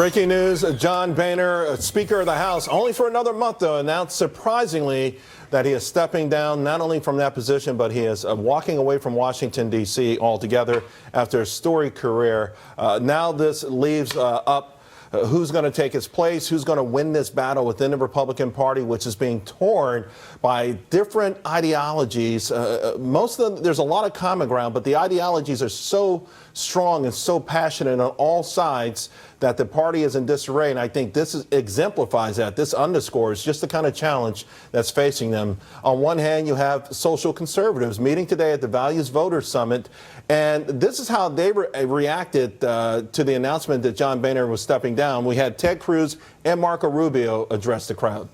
Breaking news, John Boehner, Speaker of the House, only for another month, though, announced surprisingly that he is stepping down not only from that position, but he is walking away from Washington, D.C. altogether after a storied career. Now this leaves up who's going to take his place, who's going to win this battle within the Republican Party, which is being torn by different ideologies. Most of them, there's a lot of common ground, but the ideologies are so strong and so passionate on all sides that the party is in disarray. And I think this exemplifies that. This underscores just the kind of challenge that's facing them. On one hand, you have social conservatives meeting today at the Values Voters Summit. And this is how they reacted to the announcement that John Boehner was stepping down. We had Ted Cruz and Marco Rubio address the crowd.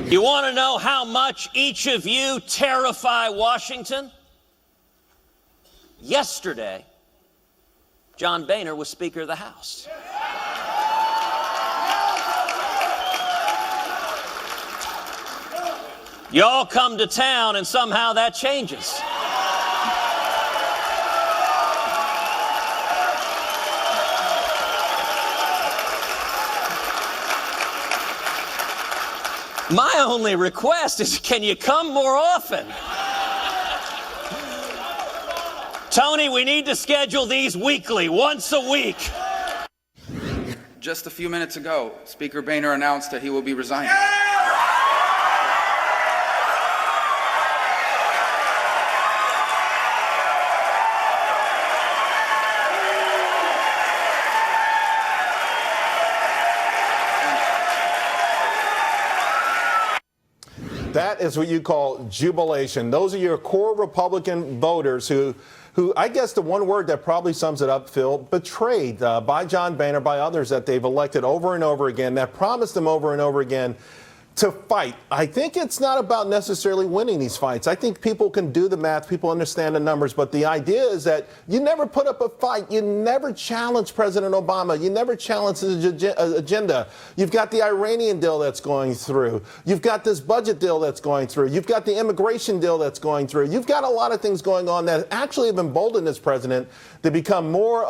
You want to know how much each of you terrify Washington? Yesterday, John Boehner was Speaker of the House. Y'all come to town and somehow that changes. My only request is, can you come more often? Tony, we need to schedule these weekly, once a week. Just a few minutes ago, Speaker Boehner announced that he will be resigning. That is what you call jubilation. Those are your core Republican voters who I guess the one word that probably sums it up, Phil, betrayed by John Boehner, by others that they've elected over and over again, that promised them over and over again to fight. I think it's not about necessarily winning these fights. I think people can do the math, people understand the numbers, but the idea is that you never put up a fight. You never challenge President Obama. You never challenge his agenda. You've got the Iranian deal that's going through. You've got this budget deal that's going through. You've got the immigration deal that's going through. You've got a lot of things going on that actually have emboldened this president to become more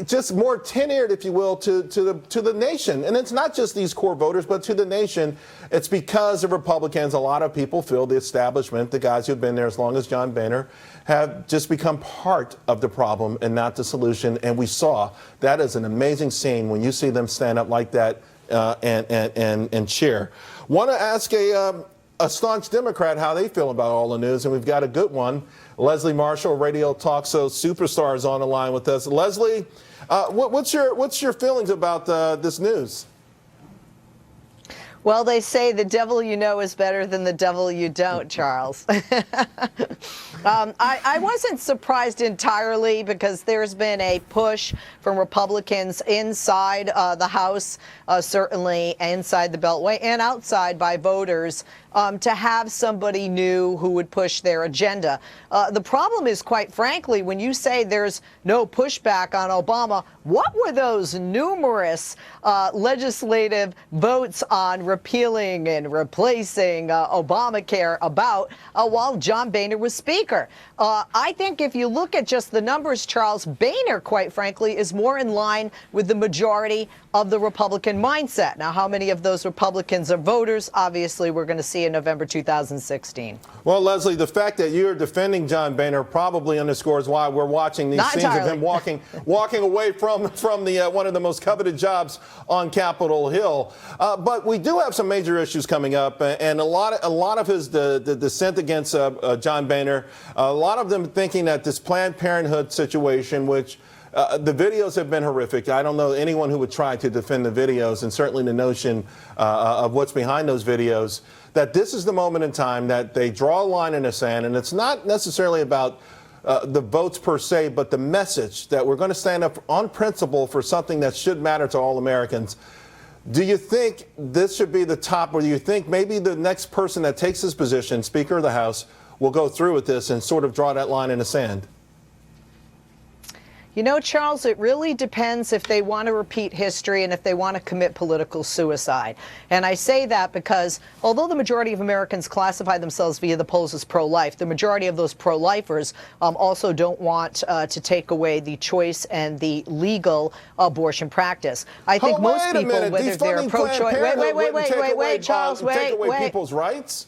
just more tenured, if you will, to the nation. And it's not just these core voters, but to the nation. It's because of Republicans. A lot of people feel the establishment, the guys who've been there as long as John Boehner, have just become part of the problem and not the solution. And we saw that is an amazing scene when you see them stand up like that and cheer. Want to ask a staunch Democrat how they feel about all the news, and we've got a good one. Leslie Marshall, Radio Talk Show superstar, is on the line with us. Leslie, what's your feelings about this news? Well, they say the devil you know is better than the devil you don't, Charles. I wasn't surprised entirely because there's been a push from Republicans inside the House, certainly inside the Beltway and outside by voters, to have somebody new who would push their agenda. The problem is, quite frankly, when you say there's no pushback on Obama, what were those numerous legislative votes on repealing and replacing Obamacare about while John Boehner was Speaker? I think if you look at just the numbers, Charles, Boehner, quite frankly, is more in line with the majority of the Republican mindset. Now, how many of those Republicans are voters? Obviously, we're going to see in November 2016. Well, Leslie, the fact that you're defending John Boehner probably underscores why we're watching these scenes of him walking away from the one of the most coveted jobs on Capitol Hill. But we do have some major issues coming up, and a lot of his the dissent against John Boehner, a lot of them thinking that this Planned Parenthood situation, which the videos have been horrific. I don't know anyone who would try to defend the videos, and certainly the notion of what's behind those videos, that this is the moment in time that they draw a line in the sand, and it's not necessarily about the votes per se, but the message that we're going to stand up on principle for something that should matter to all Americans. Do you think this should be the top, or do you think maybe the next person that takes this position, Speaker of the House, will go through with this and sort of draw that line in the sand? You know, Charles, it really depends if they want to repeat history and if they want to commit political suicide. And I say that because although the majority of Americans classify themselves via the polls as pro-life, the majority of those pro-lifers also don't want to take away the choice and the legal abortion practice. I think most people, whether they're pro-choice... Wait, Charles, take away wait. people's rights?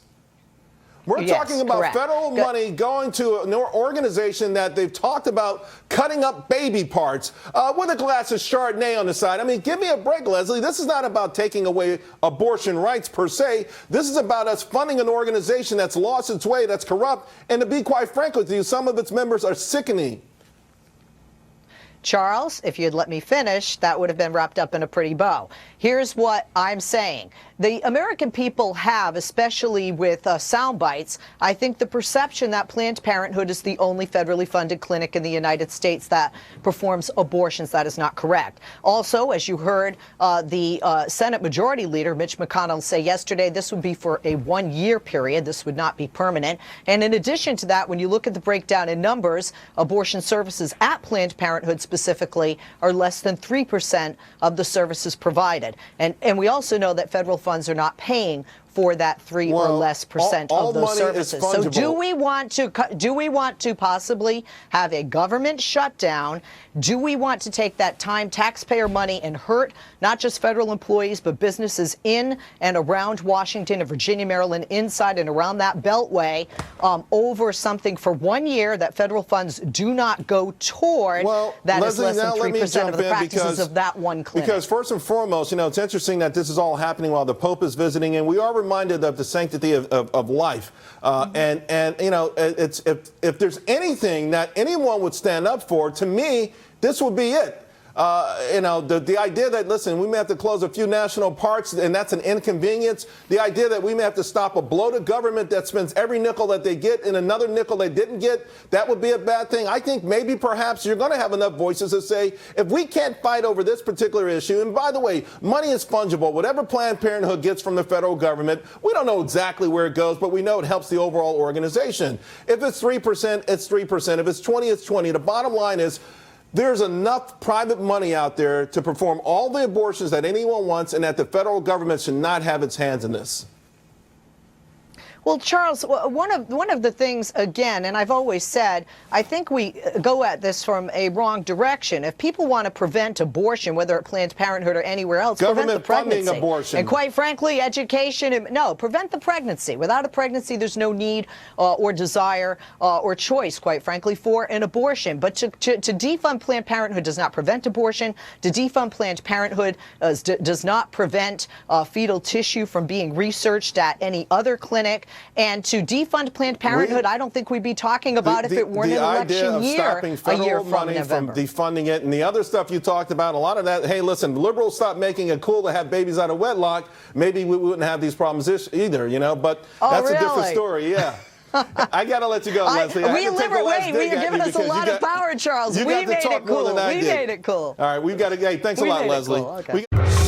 We're Yes, talking about correct. federal money going to an organization that they've talked about cutting up baby parts with a glass of Chardonnay on the side. I mean, give me a break, Leslie. This is not about taking away abortion rights per se. This is about us funding an organization that's lost its way, that's corrupt, and to be quite frank with you, some of its members are sickening. Charles, if you'd let me finish, that would have been wrapped up in a pretty bow. Here's what I'm saying. The American people have, especially with sound bites, I think the perception that Planned Parenthood is the only federally funded clinic in the United States that performs abortions. That is not correct. Also, as you heard the Senate Majority Leader, Mitch McConnell, say yesterday, this would be for a one-year period. This would not be permanent. And in addition to that, when you look at the breakdown in numbers, abortion services at Planned Parenthood specifically are less than 3% of the services provided. And we also know that federal funds are not paying for that 3 or less percent of those services. So do we want to possibly have a government shutdown? Do we want to take that time, taxpayer money, and hurt not just federal employees, but businesses in and around Washington and Virginia, Maryland, inside and around that beltway over something for 1 year that federal funds do not go toward? That Leslie, is less than 3% of the practices of that one clinic. Because first and foremost, you know, it's interesting that this is all happening while the Pope is visiting, and we are reminded of the sanctity of life. And you know, if there's anything that anyone would stand up for, to me, this would be it. You know, the idea that, listen, we may have to close a few national parks, and that's an inconvenience. The idea that we may have to stop a bloated government that spends every nickel that they get and another nickel they didn't get, that would be a bad thing. I think maybe perhaps you're going to have enough voices to say, if we can't fight over this particular issue, and by the way, money is fungible. Whatever Planned Parenthood gets from the federal government, we don't know exactly where it goes, but we know it helps the overall organization. If it's 3%, it's 3%. If it's 20, it's 20. The bottom line is, there's enough private money out there to perform all the abortions that anyone wants, and that the federal government should not have its hands in this. Well, Charles, one of the things, again, and I've always said, I think we go at this from a wrong direction. If people want to prevent abortion, whether at Planned Parenthood or anywhere else, prevent the pregnancy. Funding abortion. And quite frankly, education, no, prevent the pregnancy. Without a pregnancy, there's no need or desire or choice, quite frankly, for an abortion. But to defund Planned Parenthood does not prevent abortion. To defund Planned Parenthood does not prevent fetal tissue from being researched at any other clinic. And to defund Planned Parenthood, I don't think we'd be talking about if it weren't an election year, a year from money November. From defunding it, and the other stuff you talked about, a lot of that, hey, listen, liberals stopped making it cool to have babies out of wedlock, maybe we wouldn't have these problems either, you know, but that's a different story, yeah. I got to let you go, Leslie. You're giving us a lot of power, Charles. We made it cool. We made it cool. All right, we've got to, hey, thanks a lot, Leslie. Cool. Okay.